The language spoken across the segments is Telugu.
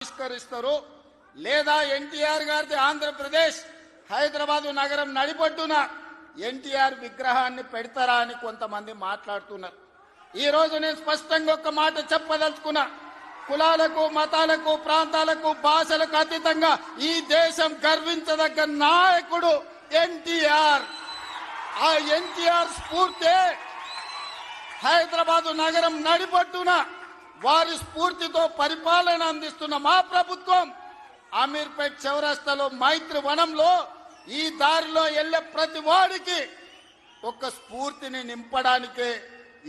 ఆవిష్కరిస్తారు లేదా ఎన్టీఆర్ గారిది ఆంధ్రప్రదేశ్ హైదరాబాద్ నగరం నడిపొట్టున ఎన్టీఆర్ విగ్రహాన్ని పెడతారా అని కొంతమంది మాట్లాడుతున్నారు. ఈ రోజు నేను స్పష్టంగా ఒక మాట చెప్పదలుచుకున్నా. కులాలకు, మతాలకు, ప్రాంతాలకు, భాషలకు అతీతంగా ఈ దేశం గర్వించదగ్గ నాయకుడు ఎన్టీఆర్. ఆ ఎన్టీఆర్ స్ఫూర్తి హైదరాబాద్ నగరం నడిపొట్టున వారి స్ఫూర్తితో పరిపాలన అందిస్తున్న మా ప్రభుత్వం అమీర్పేట్ చౌరస్తాలో మైత్రి వనంలో ఈ దారిలో వెళ్లే ప్రతి వాడికి ఒక స్ఫూర్తిని నింపడానికే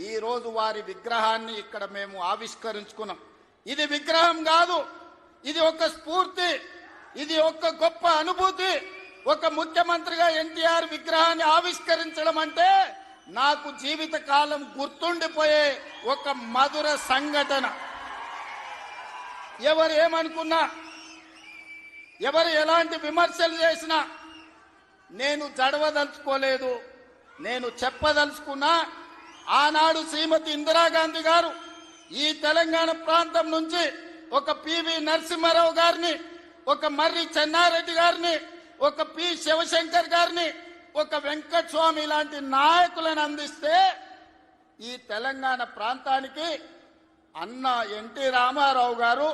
ఈ రోజు వారి విగ్రహాన్ని ఇక్కడ మేము ఆవిష్కరించుకున్నాం. ఇది విగ్రహం కాదు, ఇది ఒక స్ఫూర్తి, ఇది ఒక గొప్ప అనుభూతి. ఒక ముఖ్యమంత్రిగా ఎన్టీఆర్ విగ్రహాన్ని ఆవిష్కరించడం అంటే నాకు జీవిత కాలం గుర్తుండిపోయే ఒక మధుర సంఘటన. ఎవరు ఏమనుకున్నా, ఎవరు ఎలాంటి విమర్శలు చేసినా నేను జడవదలుచుకోలేదు. నేను చెప్పదలుచుకున్నా, ఆనాడు శ్రీమతి ఇందిరాగాంధీ గారు ఈ తెలంగాణ ప్రాంతం నుంచి ఒక పివి నరసింహారావు గారిని, ఒక మర్రి చెన్నారెడ్డి గారిని, ఒక పి శివశంకర్ గారిని, ఒక వెంకటస్వామి లాంటి నాయకులను అందిస్తే ఈ తెలంగాణ ప్రాంతానికి అన్న ఎన్టీ రామారావు గారు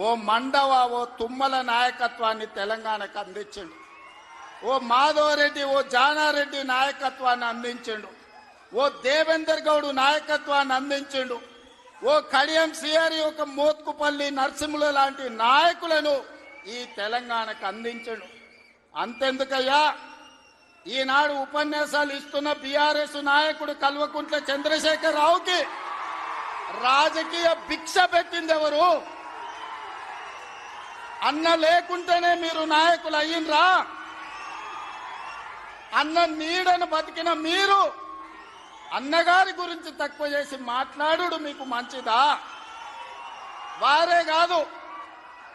ఓ మండవ, ఓ తుమ్మల నాయకత్వాన్ని తెలంగాణకు అందించిండు. ఓ మాధవరెడ్డి, ఓ జానారెడ్డి నాయకత్వాన్ని అందించిండు. ఓ దేవేందర్ గౌడ్ నాయకత్వాన్ని అందించిండు. ఓ కడియం సిఆరి, ఒక మోత్కుపల్లి నరసింహుల లాంటి నాయకులను ఈ తెలంగాణకు అందించిండు. అంతెందుకయ్యా, ఈనాడు ఉపన్యాసాలు ఇస్తున్న బీఆర్ఎస్ నాయకుడు కల్వకుంట్ల చంద్రశేఖర్ రావుకి రాజకీయ భిక్ష పెట్టింది ఎవరు? అన్న లేకుంటేనే మీరు నాయకులు అయ్యిండ్రా? అన్న నీడను బతికిన మీరు అన్నగారి గురించి తక్కువ చేసి మాట్లాడు మీకు మంచిదా? వారే కాదు,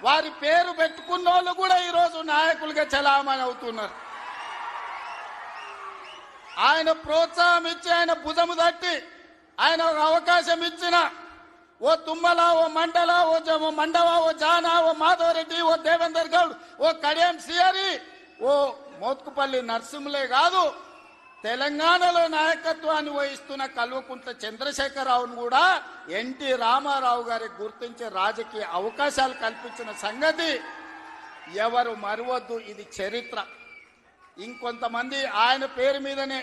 వారి పేరు పెట్టుకున్న వాళ్ళు కూడా ఈరోజు నాయకులుగా చలామణి అవుతున్నారు. ఆయన ప్రోత్సాహం ఇచ్చి, ఆయన భుజము తట్టి, ఆయన అవకాశం ఇచ్చిన ఓ తుమ్మల, ఓ మండల, ఓ మండవ, ఓ జానా, ఓ మాధవరెడ్డి, ఓ దేవేందర్ గౌడ్, ఓ కడియం సిఆరి, ఓ మోత్కుపల్లి నరసింహులే కాదు, తెలంగాణలో నాయకత్వాన్ని వహిస్తున్న కల్వకుంట్ల చంద్రశేఖరరావును కూడా ఎన్టీ రామారావు గారికి గుర్తించే రాజకీయ అవకాశాలు కల్పించిన సంగతి ఎవరు మరవద్దు. ఇది చరిత్ర. ఇంకొంతమంది ఆయన పేరు మీదనే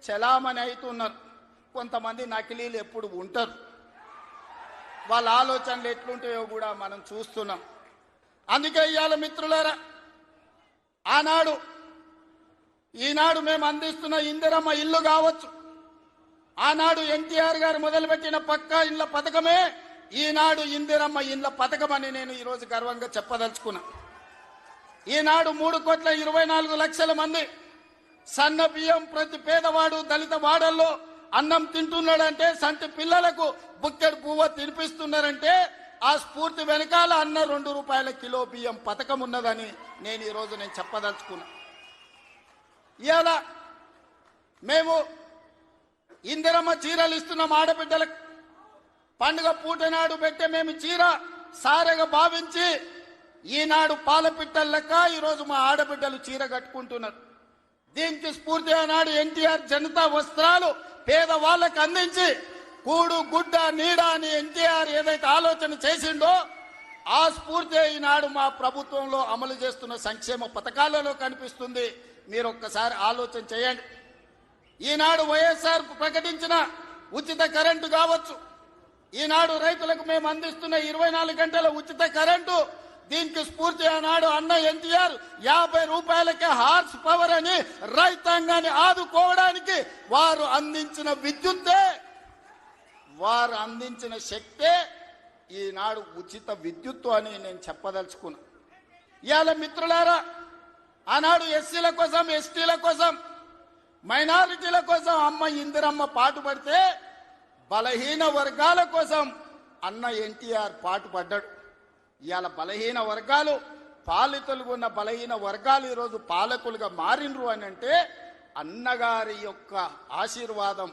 చలామణి అవుతున్నారు. కొంతమంది నకిలీలు ఎప్పుడు ఉంటారు. వాళ్ళ ఆలోచనలు ఎట్లుంటాయో కూడా మనం చూస్తున్నాం. అందుకే ఇవాళ మిత్రులారా, ఆనాడు ఈనాడు మేము అందిస్తున్న ఇందిరమ్మ ఇల్లు కావచ్చు, ఆనాడు ఎన్టీఆర్ గారు మొదలుపెట్టిన పక్కా ఇళ్ల పథకమే ఈనాడు ఇందిరమ్మ ఇళ్ల పథకం అని నేను ఈరోజు గర్వంగా చెప్పదలుచుకున్నా. ఈనాడు 3,24,00,000 మంది సన్న బియ్యం ప్రతి పేదవాడు దళిత వాడల్లో అన్నం తింటున్నాడంటే, సంటి పిల్లలకు బుక్కెడు పువ్వ తినిపిస్తున్నారంటే ఆ స్ఫూర్తి వెనకాల అన్న 2 రూపాయల కిలో బియ్యం పథకం ఉన్నదని నేను ఈరోజు చెప్పదలుచుకున్నా. ఇవాళ మేము ఇందిరమ్మ చీరలు ఇస్తున్నాం ఆడబిడ్డలకు. పండుగ పూట నాడు పెట్టే మేము చీర సారెగా భావించి ఈనాడు పాలపిట్టల లెక్క ఈరోజు మా ఆడబిడ్డలు చీర కట్టుకుంటున్నారు. దీనికి స్ఫూర్తి ఆనాడు ఎన్టీఆర్ జనతా వస్త్రాలు పేదవాళ్ళకు అందించి కూడు గుడ్డ నీడ అని ఎన్టీఆర్ ఏదైతే ఆలోచన చేసిండో ఆ స్ఫూర్తి ఈనాడు మా ప్రభుత్వంలో అమలు చేస్తున్న సంక్షేమ పథకాలలో కనిపిస్తుంది. మీరు ఒక్కసారి ఆలోచన చేయండి. ఈనాడు వైఎస్ఆర్ ప్రకటించిన ఉచిత కరెంటు కావచ్చు, ఈనాడు రైతులకు మేము అందిస్తున్న 24 గంటల ఉచిత కరెంటు, దీనికి స్ఫూర్తి ఆనాడు అన్న ఎన్టీఆర్ 50 రూపాయలకే హార్స్ పవర్ అని రైతాంగాన్ని ఆదుకోవడానికి వారు అందించిన విద్యుత్తే, వారు అందించిన శక్తే ఈనాడు ఉచిత విద్యుత్తు అని నేను చెప్పదలుచుకున్నా. ఇవాళ మిత్రులారా, ఆనాడు ఎస్సీల కోసం, ఎస్టీల కోసం, మైనారిటీల కోసం అమ్మ ఇందిరమ్మ పాటుపడితే బలహీన వర్గాల కోసం అన్న ఎన్టీఆర్ పాటుపడ్డాడు. ఇవాళ బలహీన వర్గాలు, పాలితులుగా ఉన్న బలహీన వర్గాలు ఈరోజు పాలకులుగా మారినరు అని అంటే అన్నగారి యొక్క ఆశీర్వాదం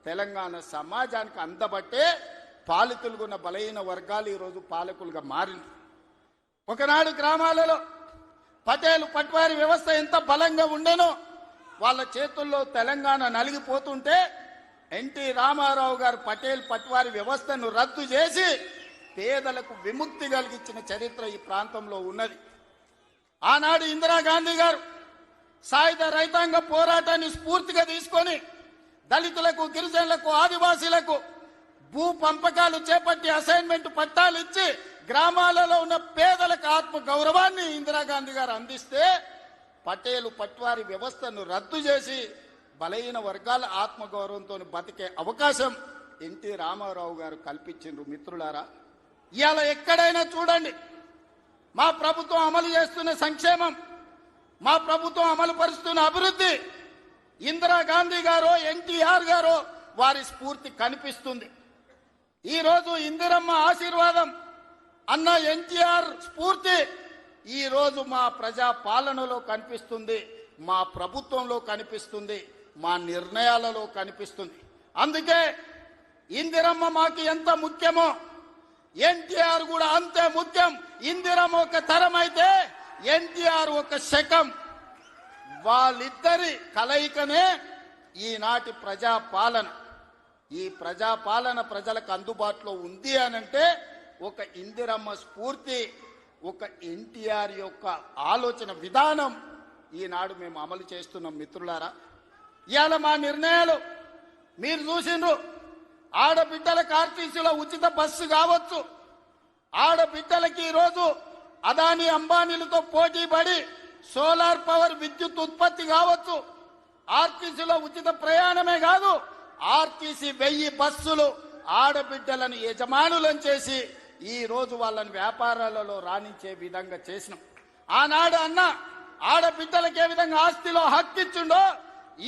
తెలంగాణ సమాజానికి అందబట్టే పాలితులుగా ఉన్న బలహీన వర్గాలు ఈరోజు పాలకులుగా మారినరు. ఒకనాడు గ్రామాలలో పటేల్ పట్వారి వ్యవస్థ ఎంత బలంగా ఉండేనో వాళ్ళ చేతుల్లో తెలంగాణ నలిగిపోతుంటే ఎన్టీ రామారావు గారు పటేల్ పట్వారి వ్యవస్థను రద్దు చేసి పేదలకు విముక్తి కలిగించిన చరిత్ర ఈ ప్రాంతంలో ఉన్నది. ఆనాడు ఇందిరాగాంధీ గారు సాయుధ రైతాంగ పోరాటాన్ని స్ఫూర్తిగా తీసుకొని దళితులకు, గిరిజనులకు, ఆదివాసీలకు భూ పంపకాలు చేపట్టి అసైన్మెంట్ పట్టాలు ఇచ్చి గ్రామాలలో ఉన్న పేదలకు ఆత్మ గౌరవాన్ని ఇందిరాగాంధీ గారు అందిస్తే పటేలు పట్వారి వ్యవస్థను రద్దు చేసి బలహీన వర్గాల ఆత్మగౌరవంతో బతికే అవకాశం ఎన్టీ రామారావు గారు కల్పించిండ్రు. మిత్రులారా, ఇవాళ ఎక్కడైనా చూడండి మా ప్రభుత్వం అమలు చేస్తున్న సంక్షేమం, మా ప్రభుత్వం అమలు పరుస్తున్న అభివృద్ధి ఇందిరాగాంధీ గారో ఎన్టీఆర్ గారో వారి స్ఫూర్తి కనిపిస్తుంది. ఈరోజు ఇందిరమ్మ ఆశీర్వాదం అన్న ఎన్టీఆర్ స్ఫూర్తి ఈరోజు మా ప్రజా పాలనలో కనిపిస్తుంది, మా ప్రభుత్వంలో కనిపిస్తుంది, మా నిర్ణయాలలో కనిపిస్తుంది. అందుకే ఇందిరమ్మ మాకు ఎంత ముఖ్యమో ఎన్టీఆర్ కూడా అంతే ముఖ్యం. ఇందిరమ్మ ఒక తరం అయితే ఎన్టీఆర్ ఒక శకం. వాళ్ళిద్దరి కలయికనే ఈనాటి ప్రజాపాలన. ఈ ప్రజాపాలన ప్రజలకు అందుబాటులో ఉంది అనంటే ఒక ఇందిరమ్మ స్ఫూర్తి, ఒక ఎన్టీఆర్ యొక్క ఆలోచన విధానం ఈనాడు మేము అమలు చేస్తున్నాం. మిత్రులారా, ఇవాళ మా నిర్ణయాలు మీరు చూసిండ్రు. ఆడబిడ్డలకు ఆర్టీసీలో ఉచిత బస్సు కావచ్చు, ఆడబిడ్డలకి ఈరోజు అదానీ అంబానీలతో పోటీ పడి సోలార్ పవర్ విద్యుత్ ఉత్పత్తి కావచ్చు, ఆర్టీసీలో ఉచిత ప్రయాణమే కాదు, ఆర్టీసీ 1000 బస్సులు ఆడబిడ్డలను యజమానులను చేసి ఈ రోజు వాళ్ళని వ్యాపారాలలో రాణించే విధంగా చేసినాం. ఆనాడు అన్న ఆడబిడ్డలకు ఏ విధంగా ఆస్తిలో హక్కిచ్చిండో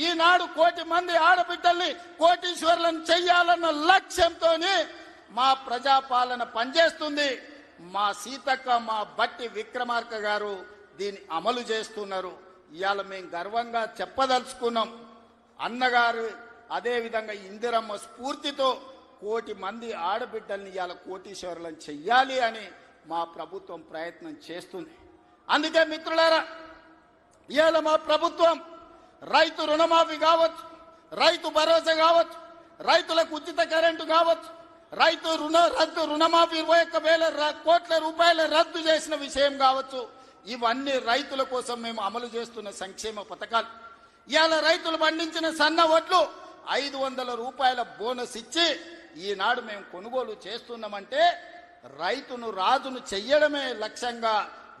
ఈనాడు 1 కోటి మంది ఆడబిడ్డల్ని కోటీశ్వరులను చెయ్యాలన్న లక్ష్యంతో మా ప్రజాపాలన పనిచేస్తుంది. మా సీతక్క, మా బట్టి విక్రమార్క గారు దీన్ని అమలు చేస్తున్నారు. ఇవాళ మేము గర్వంగా చెప్పదలుచుకున్నాం, అన్నగారు అదేవిధంగా ఇందిరమ్మ స్ఫూర్తితో 1 కోటి మంది ఆడబిడ్డల్ని ఇవాళ కోటీశ్వరులను చెయ్యాలి అని మా ప్రభుత్వం ప్రయత్నం చేస్తుంది. అందుకే మిత్రులారా, ఇవాళ మా ప్రభుత్వం రైతు రుణమాఫీ కావచ్చు, రైతు భరోసా కావచ్చు, రైతులకు ఉచిత కరెంటు కావచ్చు, రైతు రుణమాఫీ 21,000 కోట్ల రూపాయల రద్దు చేసిన విషయం కావచ్చు, ఇవన్నీ రైతుల కోసం మేము అమలు చేస్తున్న సంక్షేమ పథకాలు. ఇవాళ రైతులు పండించిన సన్న వడ్లు 500 రూపాయల బోనస్ ఇచ్చి ఈనాడు మేము కొనుగోలు చేస్తున్నామంటే రైతును రాజును చెయ్యడమే లక్ష్యంగా,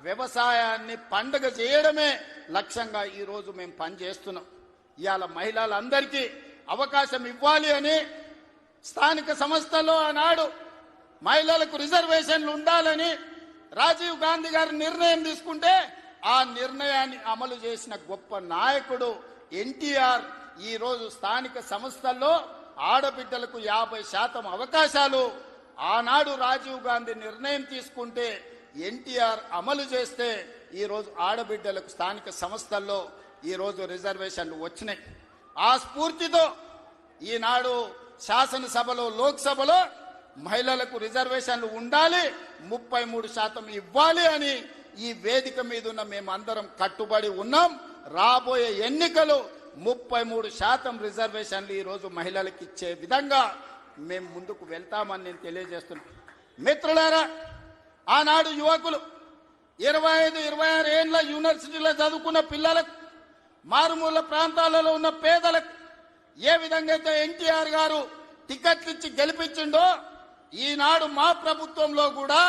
వ్యవసాయాన్ని పండుగ చేయడమే లక్ష్యంగా ఈరోజు మేము పనిచేస్తున్నాం. ఇవాళ మహిళలందరికీ అవకాశం ఇవ్వాలి అని స్థానిక సంస్థల్లో ఆనాడు మహిళలకు రిజర్వేషన్లు ఉండాలని రాజీవ్ గాంధీ గారు నిర్ణయం తీసుకుంటే ఆ నిర్ణయాన్ని అమలు చేసిన గొప్ప నాయకుడు ఎన్టీఆర్. ఈరోజు స్థానిక సంస్థల్లో ఆడబిడ్డలకు 50% అవకాశాలు ఆనాడు రాజీవ్ గాంధీ నిర్ణయం తీసుకుంటే ఎన్టీఆర్ అమలు చేస్తే ఈరోజు ఆడబిడ్డలకు స్థానిక సంస్థల్లో ఈరోజు రిజర్వేషన్లు వచ్చినాయి. ఆ స్ఫూర్తితో ఈనాడు శాసనసభలో, లోక్సభలో మహిళలకు రిజర్వేషన్లు ఉండాలి, 33% ఇవ్వాలి అని ఈ వేదిక మీద ఉన్న మేమందరం కట్టుబడి ఉన్నాం. రాబోయే ఎన్నికలు 33% రిజర్వేషన్లు ఈరోజు మహిళలకు ఇచ్చే విధంగా మేము ముందుకు వెళ్తామని నేను తెలియజేస్తున్నాను. మిత్రులారా, ఆనాడు యువకులు 25-26 ఏళ్ల యూనివర్సిటీలో చదువుకున్న పిల్లలకు, మారుమూల ప్రాంతాలలో ఉన్న పేదలకు ఏ విధంగా అయితే ఎన్టీఆర్ గారు టికెట్లు ఇచ్చి గెలిపించిండో ఈనాడు మా ప్రభుత్వంలో కూడా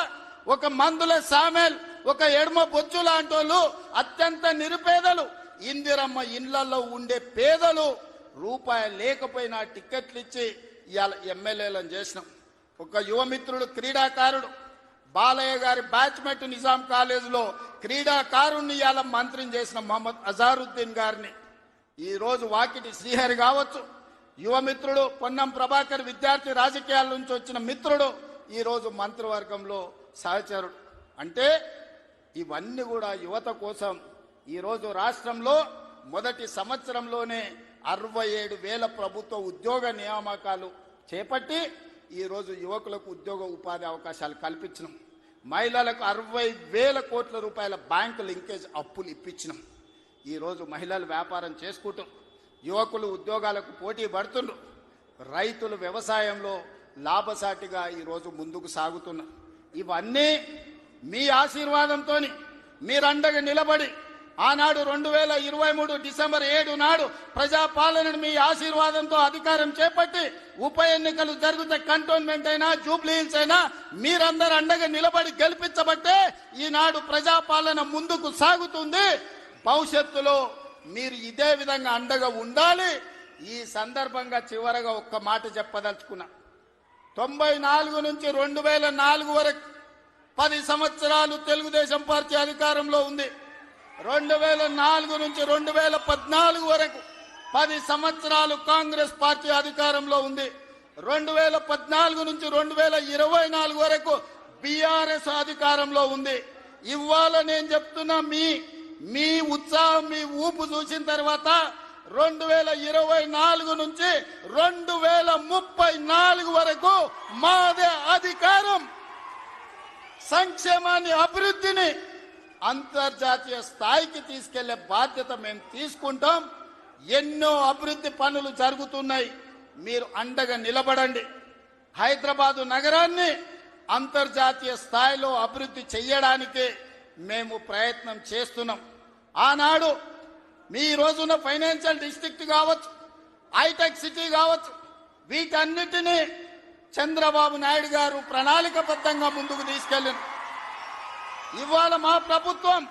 ఒక మందుల సామెల్, ఒక ఎడమ బొచ్చు లాంటి వాళ్ళు, అత్యంత నిరుపేదలు, ఇందిరమ్మ ఇండ్లలో ఉండే పేదలు రూపాయి లేకపోయినా టికెట్లు ఇచ్చి ఇవాళ ఎమ్మెల్యేలను చేసినాం. ఒక యువమిత్రుడు, క్రీడాకారుడు బాలయ్య గారి బ్యాచ్మెట్ నిజాం కాలేజీలో క్రీడాకారుణ్ణి ఇవాళ మంత్రిని చేసిన మహమ్మద్ అజారుద్దీన్ గారిని, ఈరోజు వాకిటి శ్రీహరి కావచ్చు, యువమిత్రుడు పొన్నం ప్రభాకర్ విద్యార్థి రాజకీయాల నుంచి వచ్చిన మిత్రుడు ఈరోజు మంత్రివర్గంలో సహచరుడు. అంటే ఇవన్నీ కూడా యువత కోసం. ఈరోజు రాష్ట్రంలో మొదటి సంవత్సరంలోనే 67,000 ప్రభుత్వ ఉద్యోగ నియామకాలు చేపట్టి ఈరోజు యువకులకు ఉద్యోగ ఉపాధి అవకాశాలు కల్పించినాం. మహిళలకు 60,000 కోట్ల రూపాయల బ్యాంకు లింకేజ్ అప్పులు ఇప్పించినాం. ఈరోజు మహిళలు వ్యాపారం చేసుకుంటూ, యువకులు ఉద్యోగాలకు పోటీ పడుతుండ్రు, రైతులు వ్యవసాయంలో లాభసాటిగా ఈరోజు ముందుకు సాగుతున్నారు. ఇవన్నీ మీ ఆశీర్వాదంతో మీరండగా నిలబడి ఆనాడు 2023 డిసెంబర్ 7 నాడు ప్రజాపాలనను మీ ఆశీర్వాదంతో అధికారం చేపట్టి ఉప ఎన్నికలు జరిగితే కంటోన్మెంట్ అయినా జూబ్లీ హిల్స్ అయినా మీరందరూ అండగా నిలబడి గెలిపించబట్టే ఈనాడు ప్రజాపాలన ముందుకు సాగుతుంది. భవిష్యత్తులో మీరు ఇదే విధంగా అండగా ఉండాలి. ఈ సందర్భంగా చివరగా ఒక్క మాట చెప్పదలుచుకున్నా. 94 నుంచి 2004 వరకు 10 సంవత్సరాలు తెలుగుదేశం పార్టీ అధికారంలో ఉంది. 2004 నుంచి 2014 వరకు 10 సంవత్సరాలు కాంగ్రెస్ పార్టీ అధికారంలో ఉంది. 2014 నుంచి 2024 వరకు బీఆర్ఎస్ అధికారంలో ఉంది. ఇవాళ నేను చెప్తున్నా, మీ ఉత్సాహం, మీ ఊపు చూసిన తర్వాత 2024 నుంచి 2034 వరకు మాదే అధికారం. సంక్షేమాన్ని, అభివృద్ధిని అంతర్జాతీయ స్థాయికి తీసుకెళ్లే బాధ్యత మేము తీసుకుంటాం. ఎన్నో అభివృద్ధి పనులు జరుగుతున్నాయి, మీరు అండగా నిలబడండి. హైదరాబాదు నగరాన్ని అంతర్జాతీయ స్థాయిలో అభివృద్ధి చేయడానికి మేము ప్రయత్నం చేస్తున్నాం. ఆనాడు మీ రోజున ఫైనాన్షియల్ డిస్ట్రిక్ట్ కావచ్చు, హైటెక్ సిటీ కావచ్చు, వీటన్నిటినీ చంద్రబాబు నాయుడు గారు ప్రణాళికబద్ధంగా ముందుకు తీసుకెళ్ళింది. ఇవాళ మా ప్రభుత్వం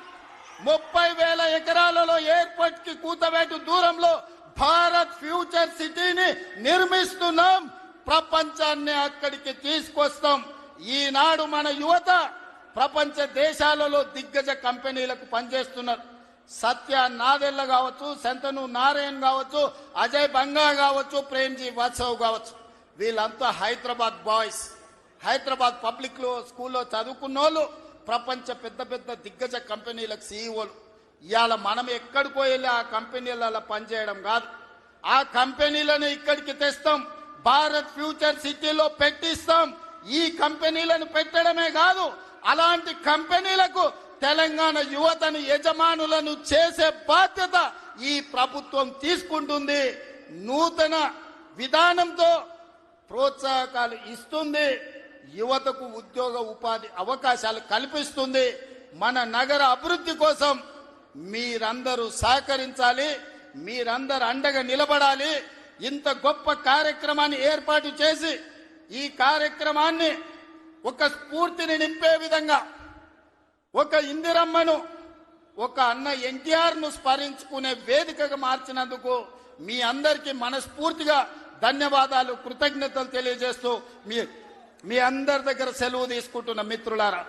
30,000 ఎకరాలలో ఎయిర్పోర్ట్ కి కూతవేటు దూరంలో భారత్ ఫ్యూచర్ సిటీని నిర్మిస్తున్నాం. ప్రపంచాన్ని అక్కడికి తీసుకొస్తాం. ఈనాడు మన యువత ప్రపంచ దేశాలలో దిగ్గజ కంపెనీలకు పనిచేస్తున్నారు. సత్య నాదెల్ల కావచ్చు, శంతను నారాయణ్ కావచ్చు, అజయ్ బంగా కావచ్చు, ప్రేమ్జీ వాత్సవ్ కావచ్చు, వీళ్ళంతా హైదరాబాద్ బాయ్స్. హైదరాబాద్ పబ్లిక్ స్కూల్లో చదువుకున్న వాళ్ళు ప్రపంచ పెద్ద పెద్ద దిగ్గజ కంపెనీలకు సీఈఓలు. ఇవాళ మనం ఎక్కడికో వెళ్ళి ఆ కంపెనీలలో పనిచేయడం కాదు, ఆ కంపెనీలను ఇక్కడికి తెస్తాం, భారత్ ఫ్యూచర్ సిటీలో పెట్టిస్తాం. ఈ కంపెనీలను పెట్టడమే కాదు, అలాంటి కంపెనీలకు తెలంగాణ యువతను యజమానులను చేసే బాధ్యత ఈ ప్రభుత్వం తీసుకుంటుంది. నూతన విధానంతో ప్రోత్సాహకాలు ఇస్తుంది, యువతకు ఉద్యోగ ఉపాధి అవకాశాలు కల్పిస్తుంది. మన నగర అభివృద్ధి కోసం మీరందరూ సహకరించాలి, మీరందరూ అండగా నిలబడాలి. ఇంత గొప్ప కార్యక్రమాన్ని ఏర్పాటు చేసి ఈ కార్యక్రమాన్ని ఒక స్ఫూర్తిని నింపే విధంగా, ఒక ఇందిరమ్మను, ఒక అన్న ఎన్టీఆర్ను స్మరించుకునే వేదికగా మార్చినందుకు మీ అందరికీ మనస్ఫూర్తిగా ధన్యవాదాలు, కృతజ్ఞతలు తెలియజేస్తూ మీ అందరి దగ్గర సెలవు తీసుకుంటున్న మిత్రులారా.